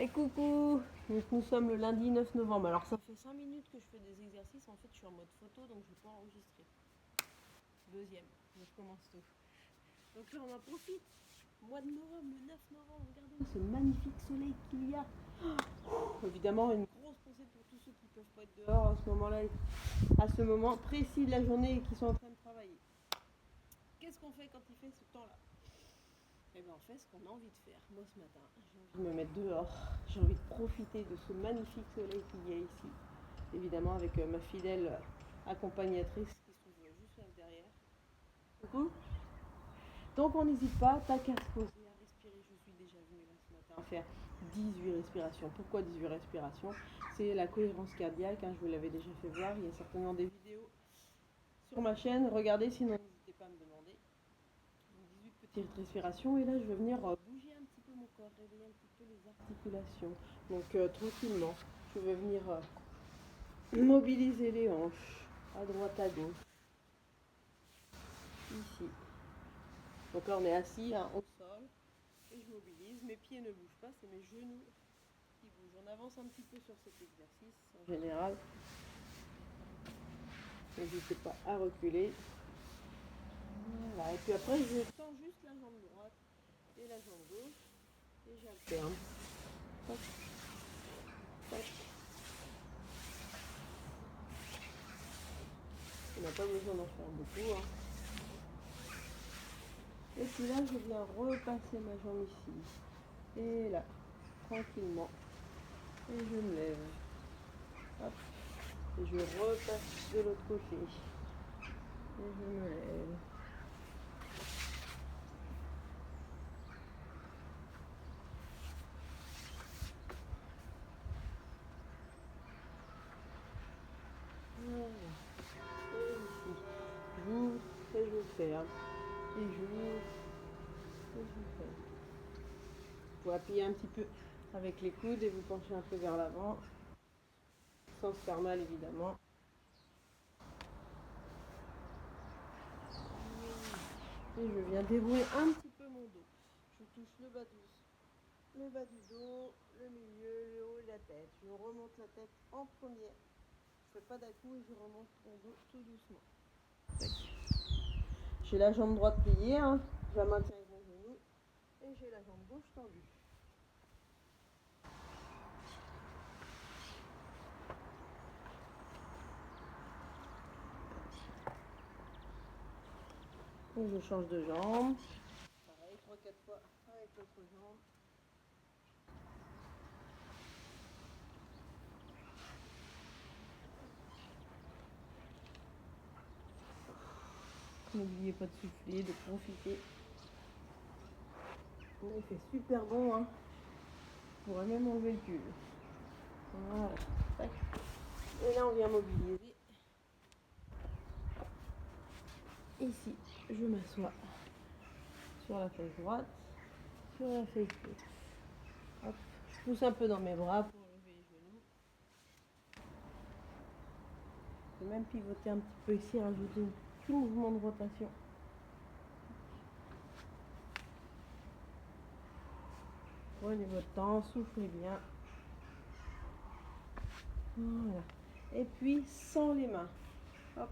Hey coucou. Donc nous sommes le lundi 9 novembre. Alors ça fait 5 minutes que je fais des exercices. En fait je suis en mode photo donc je ne vais pas enregistrer. Deuxième, je commence tout. Donc là on en profite. Mois de novembre, le 9 novembre, regardez ce magnifique soleil qu'il y a. Évidemment une grosse pensée pour tous ceux qui ne peuvent pas être dehors à ce moment-là, à ce moment précis de la journée et qui sont en train de travailler. Qu'est-ce qu'on fait quand il fait ce temps-là? Eh bien, on fait ce qu'on a envie de faire. Moi, ce matin, j'ai envie de me mettre dehors. J'ai envie de profiter de ce magnifique soleil qu'il y a ici. Évidemment, avec ma fidèle accompagnatrice qui se trouve juste là derrière. Coucou. Donc, on n'hésite pas, t'as qu'à se poser, à respirer. Je suis déjà venue là ce matin faire 18 respirations. Pourquoi 18 respirations? C'est la cohérence cardiaque. Je vous l'avais déjà fait voir. Il y a certainement des vidéos sur ma chaîne. Regardez, sinon n'hésitez pas à me demander. 18 petites respirations et là je vais venir bouger un petit peu mon corps, réveiller un petit peu les articulations. Donc tranquillement, je vais venir mobiliser les hanches à droite à gauche. Ici. Donc là on est assis au sol et je mobilise. Mes pieds ne bougent pas, c'est mes genoux qui bougent. On avance un petit peu sur cet exercice en général. N'hésitez pas à reculer. Voilà. Et puis après je tends juste la jambe droite et la jambe gauche et j'alterne. Tac, tac. On n'a pas besoin d'en faire beaucoup. Et puis là, je viens repasser ma jambe ici. Et là, tranquillement. Et je me lève. Hop. Et je repasse de l'autre côté. Et je me lève. Voilà. Et ici. J'ouvre et je ferme. Et j'ouvre et je ferme. Vous pouvez appuyer un petit peu avec les coudes et vous pencher un peu vers l'avant. Sans se faire mal évidemment. Et je viens dérouler un petit peu mon dos. Je touche le bas du dos, le milieu, le haut et la tête. Je remonte la tête en premier. Je ne fais pas d'un-coup et je remonte mon dos tout doucement. J'ai la jambe droite pliée, je la maintiens avec mon genou. Et j'ai la jambe gauche tendue. Et je change de jambe. Pareil, 3-4 fois avec l'autre jambe. N'oubliez pas de souffler, de profiter. Là, il fait super bon. On pourrait même enlever le pull. Voilà. Tac. Et là, on vient mobiliser. Ici, je m'assois sur la fesse droite, sur la fesse gauche. Hop. Je pousse un peu dans mes bras pour lever les genoux. Je peux même pivoter un petit peu ici, rajouter un petit mouvement de rotation. Prenez votre temps, soufflez bien. Voilà. Et puis sans les mains. Hop,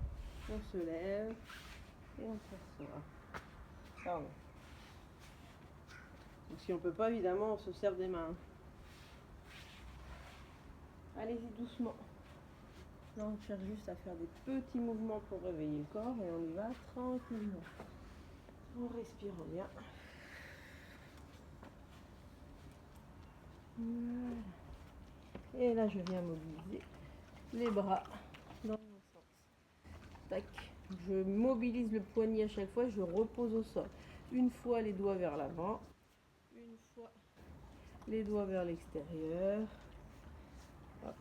on se lève et on s'assoit. Pardon. Donc si on ne peut pas, évidemment, on se sert des mains. Allez-y doucement. Là, on cherche juste à faire des petits mouvements pour réveiller le corps et on y va tranquillement. En respirant bien. Voilà. Et là, je viens mobiliser les bras dans le sens. Tac. Je mobilise le poignet à chaque fois, je repose au sol. Une fois les doigts vers l'avant, une fois les doigts vers l'extérieur, hop,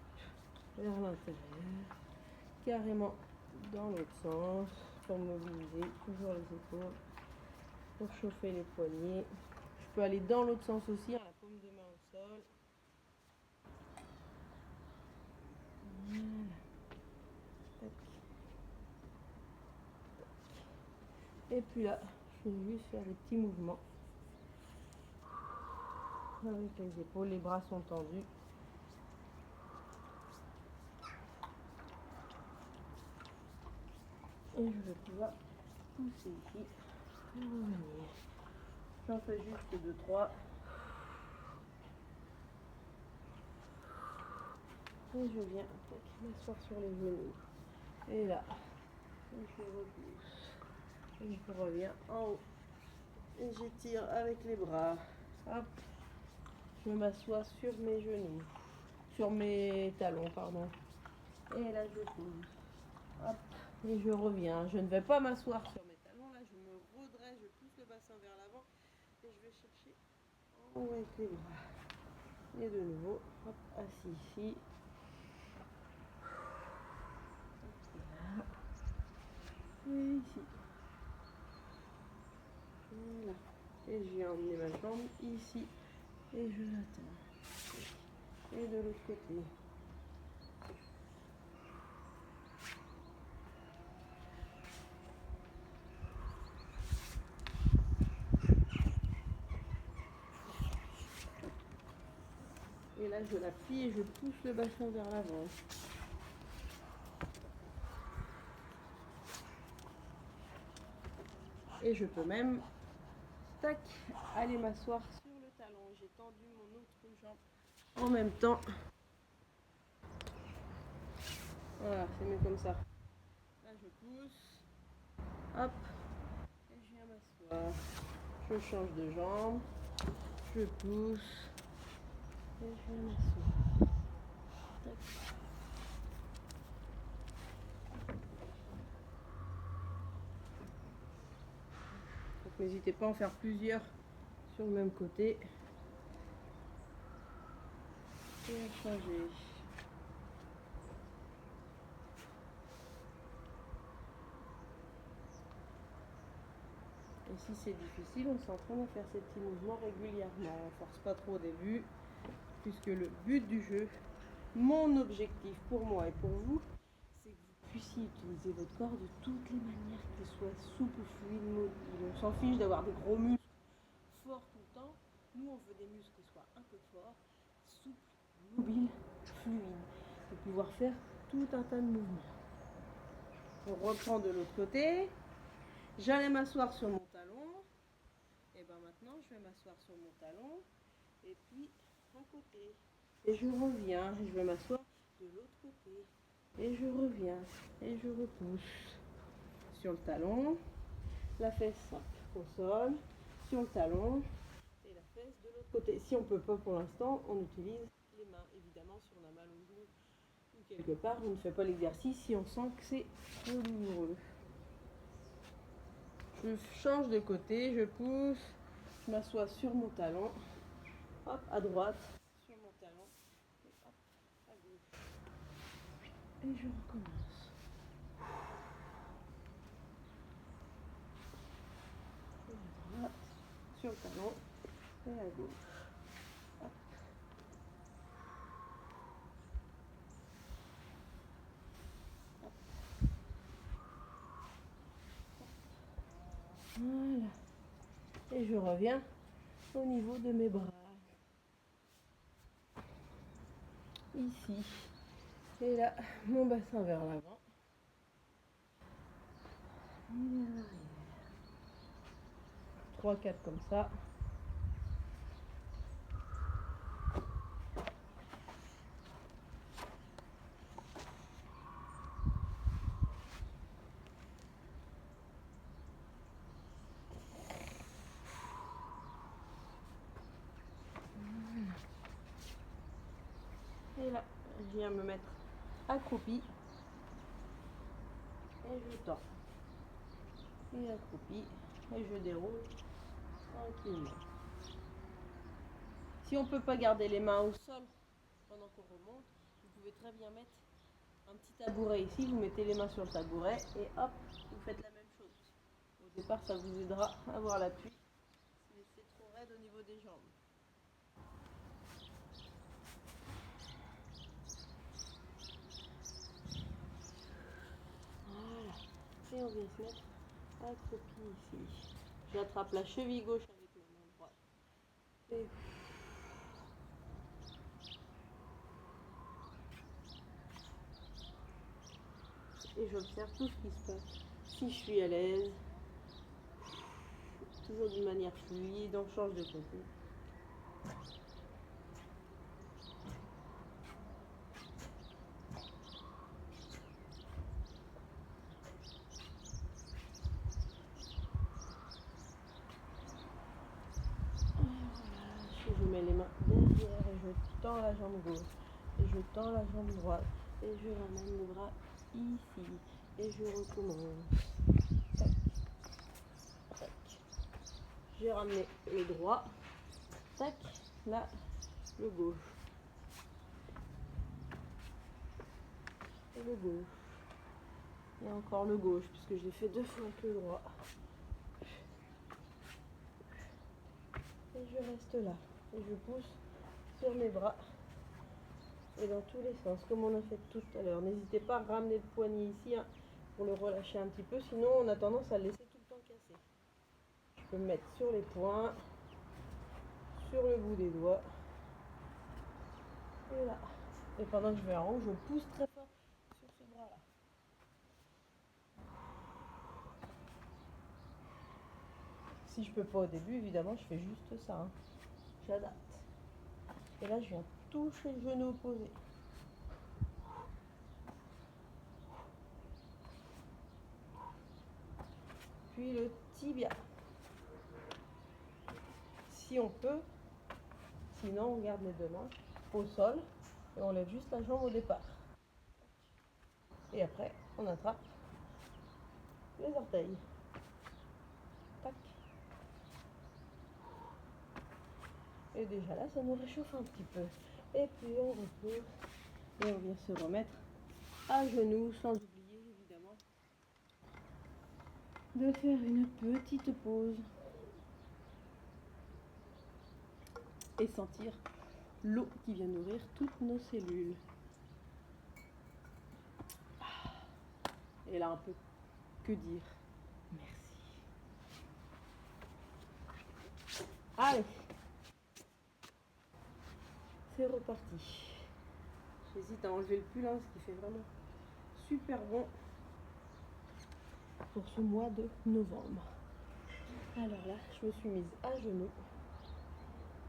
vers l'intérieur, carrément dans l'autre sens, pour mobiliser toujours les épaules, pour chauffer les poignets. Je peux aller dans l'autre sens aussi, la paume de main au sol. Voilà. Tac. Et puis là, je vais juste faire des petits mouvements. avec les épaules, les bras sont tendus. Et je vais pouvoir pousser ici et revenir. J'en fais juste 2-3. Et je viens m'asseoir sur les genoux. Et là, je repousse. Et je reviens en haut. Et j'étire avec les bras. Hop. Je m'assois sur mes genoux. Sur mes talons, pardon. Et là, je pousse. Hop. Et je reviens. Je ne vais pas m'asseoir sur mes talons. Là, je me redresse. Je pousse le bassin vers l'avant. Et je vais chercher en haut avec les bras. Et de nouveau, hop, assis ici. Et ici. Voilà. Et je viens emmener ma jambe ici. Et je l'attends. Et de l'autre côté. Et là, je l'appuie et je pousse le bassin vers l'avant. Et je peux même, tac, aller m'asseoir sur le talon. J'ai tendu mon autre jambe en même temps. Voilà, c'est mieux comme ça. Là, je pousse. Hop. Et je viens m'asseoir. Je change de jambe. Je pousse. Et je viens m'asseoir. Tac. Donc, n'hésitez pas à en faire plusieurs sur le même côté. Et à changer. Et si c'est difficile, on s'entraîne à faire ces petits mouvements régulièrement. On ne force pas trop au début, puisque le but du jeu, mon objectif pour moi et pour vous, c'est que vous puissiez utiliser votre corps de toutes les manières, qu'il soit souple, fluide, mobile. On s'en fiche d'avoir des gros muscles forts tout le temps. Nous, on veut des muscles qui soient un peu forts, souples, mobiles, fluides, pour pouvoir faire tout un tas de mouvements. On reprend de l'autre côté. J'allais m'asseoir sur mon talon. Et bien maintenant, je vais m'asseoir sur mon talon. Et puis, un côté. Et je reviens. Je vais m'asseoir de l'autre côté. Et je reviens. Et je repousse. Sur le talon. La fesse console. Sur le talon. Et la fesse de l'autre côté. Si on ne peut pas pour l'instant, on utilise les mains. Évidemment, si on a mal aux genoux ou quelque part, on ne fait pas l'exercice si on sent que c'est trop douloureux. Je change de côté, je pousse, je m'assois sur mon talon, hop, à droite, sur mon talon, et hop, à gauche. Et je recommence. Et à droite, sur le talon, et à gauche. Hop. Hop. Voilà. Et je reviens au niveau de mes bras. Ici. Et là, mon bassin vers l'avant. Et vers l'arrière. 3-4 comme ça. Et là, je viens me mettre accroupi. Et je tends. Et accroupi. Et je déroule tranquillement. Si on ne peut pas garder les mains au sol pendant qu'on remonte, vous pouvez très bien mettre un petit tabouret ici. Vous mettez les mains sur le tabouret et hop, vous faites la même chose. Au départ, ça vous aidera à avoir l'appui si c'est trop raide au niveau des jambes. Voilà. Et on vient se mettre accroupi ici. J'attrape la cheville gauche avec ma main droite. Et et j'observe tout ce qui se passe. Si je suis à l'aise, toujours d'une manière fluide, on change de côté. Je mets les mains derrière et je tends la jambe gauche et je tends la jambe droite et je ramène les bras ici et je recommence. Tac, tac. J'ai ramené le droit, tac, là le gauche et le gauche et encore le gauche puisque je l'ai fait 2 fois avec le droit et je reste là et je pousse sur mes bras et dans tous les sens comme on a fait tout à l'heure. N'hésitez pas à ramener le poignet ici hein, pour le relâcher un petit peu, sinon on a tendance à le laisser tout le temps cassé. Je peux me mettre sur les poings, sur le bout des doigts et là. Et pendant que je vais en haut, je pousse très fort sur ce bras là. Si je peux pas au début, évidemment je fais juste ça hein. J'adapte. Et là je viens toucher le genou opposé. Puis le tibia. Si on peut, sinon on garde les 2 mains au sol et on lève juste la jambe au départ. Et après on attrape les orteils. Tac. Et déjà là ça nous réchauffe un petit peu. Et puis on repose et on vient se remettre à genoux sans oublier évidemment de faire une petite pause et sentir l'eau qui vient nourrir toutes nos cellules. Et là, on peut que dire merci. Allez, c'est reparti. J'hésite à enlever le pull, hein, ce qui fait vraiment super bon pour ce mois de novembre. Alors là, je me suis mise à genoux.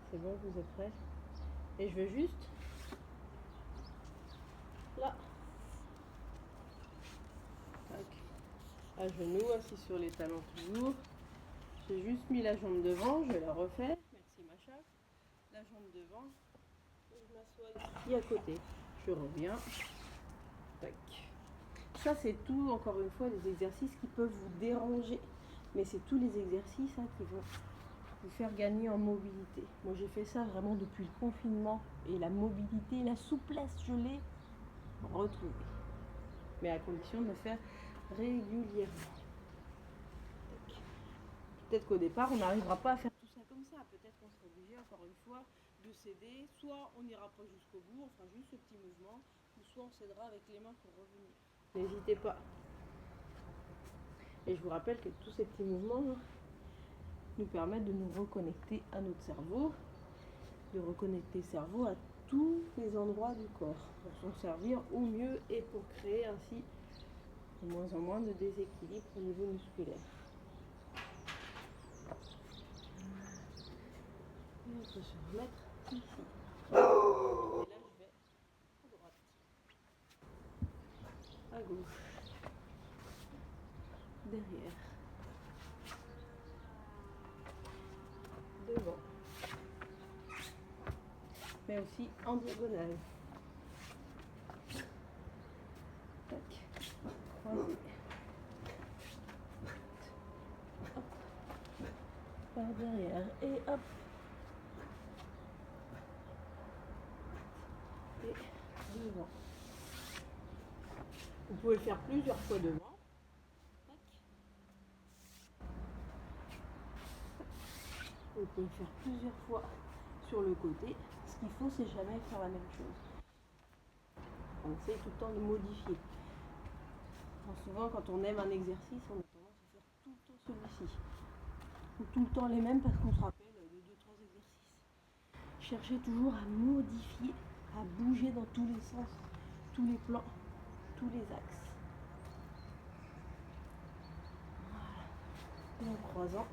C'est bon, vous êtes prêts? Et je vais juste là. Tac. À genoux, assis sur les talons toujours. J'ai juste mis la jambe devant, je la refais. Merci Macha. La jambe devant. Et je m'assois ici à côté. Je reviens. Tac. Ça c'est tout, encore une fois, des exercices qui peuvent vous déranger. Mais c'est tous les exercices hein, qui vont vous faire gagner en mobilité. Moi j'ai fait ça vraiment depuis le confinement. Et la mobilité, la souplesse, je l'ai retrouvée. Mais à condition de le faire régulièrement. Peut-être qu'au départ, on n'arrivera pas à faire tout ça comme ça. Peut-être qu'on sera obligé, encore une fois, de céder. Soit on n'ira pas jusqu'au bout, on fera juste ce petit mouvement, ou soit on cédera avec les mains pour revenir. N'hésitez pas. Et je vous rappelle que tous ces petits mouvements nous permettent de nous reconnecter à notre cerveau, de reconnecter le cerveau à tous les endroits du corps, pour s'en servir au mieux et pour créer ainsi de moins en moins de déséquilibre au niveau musculaire. Et on peut se remettre ici. Et là, je vais à droite, à gauche, derrière, devant, mais aussi en diagonale. Tac, croisé. Hop, par derrière et hop. Et devant. Vous pouvez le faire plusieurs fois devant. Tac. Vous pouvez le faire plusieurs fois sur le côté. Ce qu'il faut, c'est jamais faire la même chose. On essaye tout le temps de modifier. Alors souvent, quand on aime un exercice, on a tendance à faire tout le temps celui-ci. Ou tout le temps les mêmes parce qu'on se rappelle de 2-3 exercices. Cherchez toujours à modifier, à bouger dans tous les sens, tous les plans, tous les axes. Et en croisant.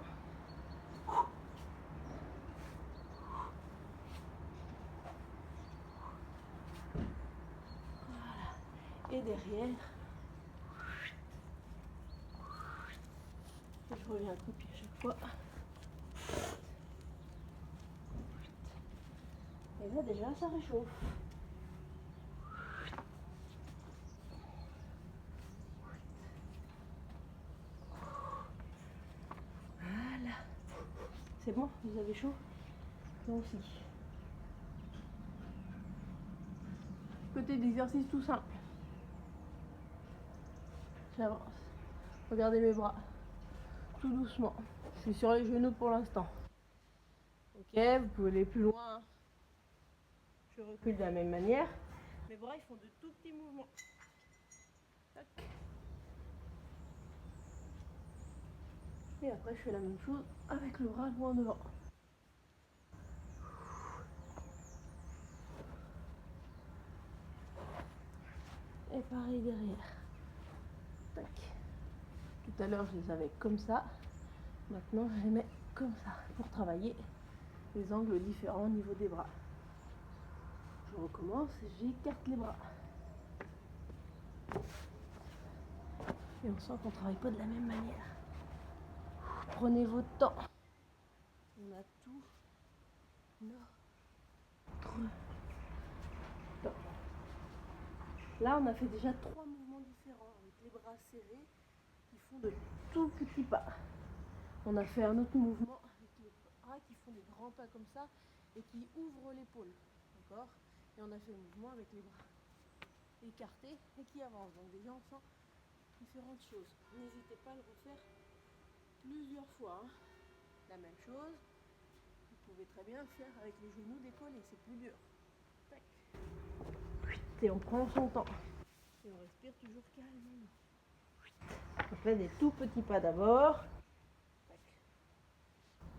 Voilà. Et derrière. Et je reviens couper à chaque fois. Et là déjà ça réchauffe. Voilà. C'est bon, vous avez chaud? Moi aussi. Côté d'exercice tout simple. J'avance. Regardez mes bras. Tout doucement. Je suis sur les genoux pour l'instant. Ok, vous pouvez aller plus loin. Je recule de la même manière. Mes bras ils font de tout petits mouvements. Tac. Et après je fais la même chose avec le bras loin devant. Et pareil derrière. Tac. Tout à l'heure je les avais comme ça. Maintenant je les mets comme ça pour travailler les angles différents au niveau des bras. Je recommence et j'écarte les bras. Et on sent qu'on ne travaille pas de la même manière. Prenez votre temps. On a tout notre temps. Là, on a fait déjà 3 mouvements différents avec les bras serrés qui font de tout petits pas. On a fait un autre mouvement avec les bras qui font des grands pas comme ça et qui ouvrent l'épaule. D'accord? Et on a fait le mouvement avec les bras écartés et qui avancent. Donc déjà, on sent différentes choses. N'hésitez pas à le refaire plusieurs fois. Hein. La même chose. Vous pouvez très bien le faire avec les genoux décollés, c'est plus dur. Tac. Et on prend son temps. Et on respire toujours calmement. On fait des tout petits pas d'abord. Tac.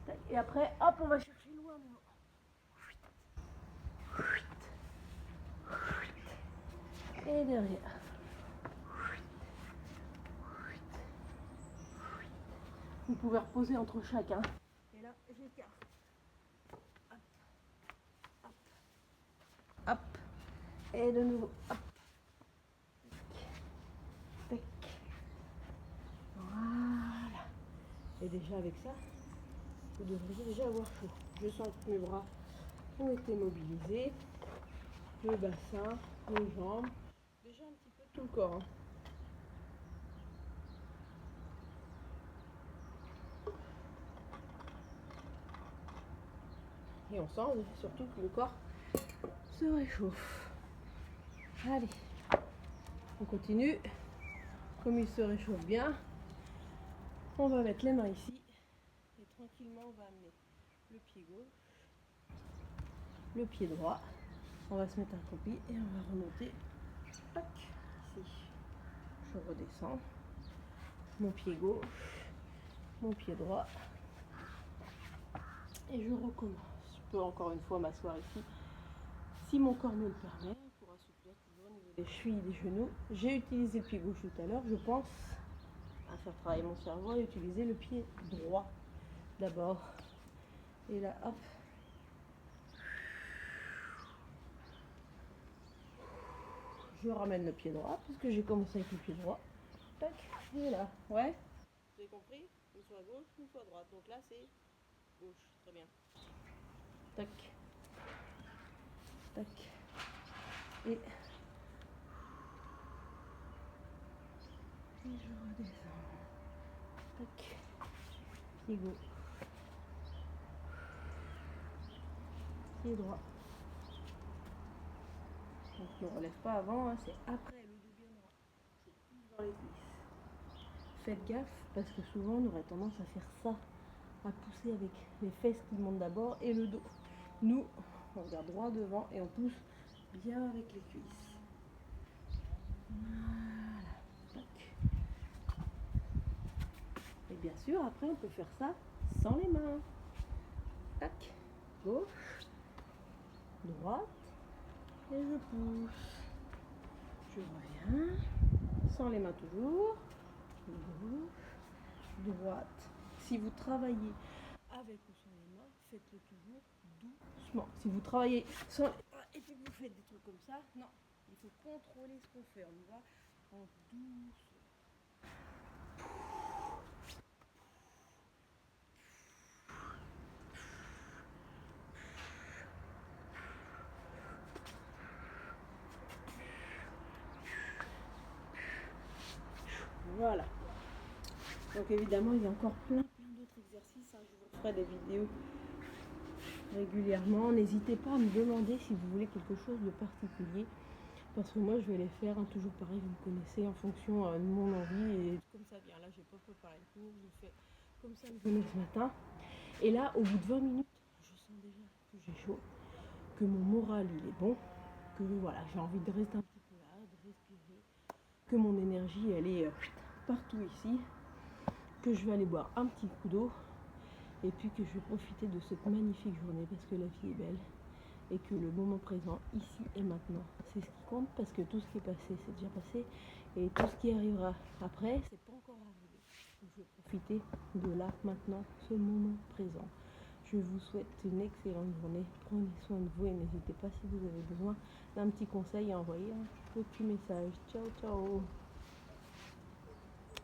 Tac. Et après, hop, on va chercher loin devant. Et derrière. Vous pouvez reposer entre chacun. Et là, j'écarte. Hop. Hop. Hop. Et de nouveau. Hop. Tac. Voilà. Et déjà avec ça, vous devriez déjà avoir chaud. Je sens que mes bras ont été mobilisés. Le bassin, les jambes. Déjà un petit peu tout le corps. Hein. Et on sent surtout que le corps se réchauffe. Allez, on continue. Comme il se réchauffe bien, on va mettre les mains ici. Et tranquillement, on va amener le pied gauche, le pied droit. On va se mettre accroupi et on va remonter. Tac, ici. Je redescends. Mon pied gauche, mon pied droit. Et je recommence. Je peux encore une fois m'asseoir ici. Si mon corps me le permet, pour assouplir toujours au niveau des chevilles et des genoux. J'ai utilisé le pied gauche tout à l'heure. Je pense à faire travailler mon cerveau et utiliser le pied droit d'abord. Et là, hop. Je ramène le pied droit, puisque j'ai commencé avec le pied droit. Tac, et là. Ouais. Vous avez compris? Une fois à gauche, une fois à droite. Donc là, c'est gauche. Très bien. Tac. Tac. Et je redescends. Tac. Pied gauche. Pied droit. Donc ne relève pas avant, hein, c'est après le dos bien droit. C'est plus dans les cuisses. Faites gaffe parce que souvent on aurait tendance à faire ça, à pousser avec les fesses qui montent d'abord et le dos. Nous, on regarde droit devant et on pousse bien avec les cuisses. Voilà. Tac. Et bien sûr, après on peut faire ça sans les mains. Tac. Gauche, droite, et je pousse. Je reviens, sans les mains toujours. Gauche, droite. si vous travaillez avec ou sans les mains, faites-le toujours doucement. Si vous travaillez sans les mains et puis que vous faites des trucs comme ça, non. Il faut contrôler ce qu'on fait. On y va en douceur. Voilà. Donc évidemment, il y a encore plein d'autres exercices. Je vous ferai des vidéos régulièrement. N'hésitez pas à me demander si vous voulez quelque chose de particulier. Parce que moi, je vais les faire toujours pareil, vous me connaissez, en fonction de mon envie. Et comme ça vient. Là, j'ai pas préparé le cours. Je fais comme ça le ce matin. Et là, au bout de 20 minutes, je sens déjà que j'ai chaud, que mon moral, il est bon, que voilà, j'ai envie de rester un petit peu là, de respirer, que mon énergie, elle est partout ici, que je vais aller boire un petit coup d'eau et puis que je vais profiter de cette magnifique journée parce que la vie est belle et que le moment présent, ici et maintenant, c'est ce qui compte parce que tout ce qui est passé, c'est déjà passé et tout ce qui arrivera après, c'est pas encore arrivé. Donc je vais profiter de là, maintenant, ce moment présent. Je vous souhaite une excellente journée. Prenez soin de vous et n'hésitez pas si vous avez besoin d'un petit conseil à envoyer un petit message. Ciao, ciao!